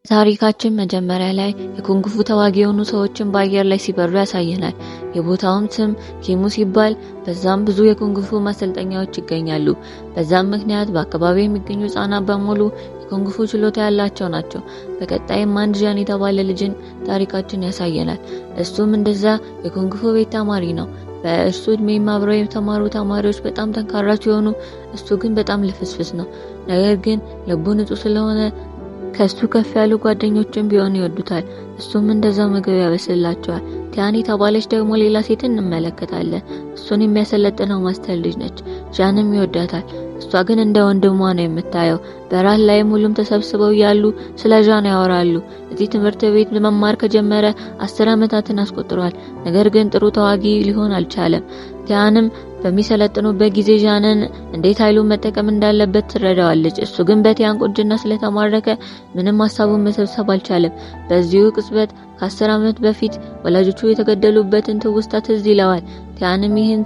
ታሪካችን መጀመሪያ ላይ የኩንግፉ ተዋጊ የሆኑ ሰዎችን በአየር ላይ ሲበሩ ያሳየናል። የቦታውም ስም ኪሙ ሲባል በዛም ብዙ የኩንግፉ ማሰልጠኛዎች ይገኛሉ። በዛም ምክንያት በአካባቢው የሚገኙ ህጻናት በሙሉ የኩንግፉ ችሎታ ያላቸው ናቸው። በቀጣይም አንድ ዣን የተባለ ልጅን ታሪካችን ያሳየናል። እሱም እንደዛ የኩንግፉ ቤት ተማሪ ነው። በእርሱ እድሜ አብረው የተማሩ ተማሪዎች በጣም ጠንካራ ሲሆኑ እሱ ግን በጣም ልፍስፍስ ነው። ነገር ግን ልቡ ንጹህ ስለሆነ ከሱ ከፍ ያሉ ጓደኞችን ቢሆን ይወዱታል። እሱም እንደዛው ምግብ ያበስላቸዋል። ቲያኒ ተባለች ደግሞ ሌላ ሴት እንመለከታለን። እሱን የሚያሰለጥነው ማስተር ልጅ ነች። ዣንም ይወዳታል። እሷ ግን እንደ ወንድሟ ነው የምታየው። በራል ላይም ሁሉም ተሰብስበው ያሉ ስለ ዣን ያወራሉ። እዚህ ትምህርት ቤት መማር ከጀመረ 10 ዓመታትን አስቆጥሯል። ነገር ግን ጥሩ ተዋጊ ሊሆን አልቻለም። ቲያንም በሚሰለጥኑበት ጊዜ ዣንን እንዴት ኃይሉን መጠቀም እንዳለበት ትረዳዋለች። እሱ ግን በቲያን ቁንጅና ስለተማረከ ምንም ሐሳቡን መሰብሰብ አልቻለም። በዚሁ ቅጽበት ከ10 ዓመት በፊት ወላጆቹ የተገደሉበትን ትውስታ ትዝ ይለዋል። ቲያንም ይህን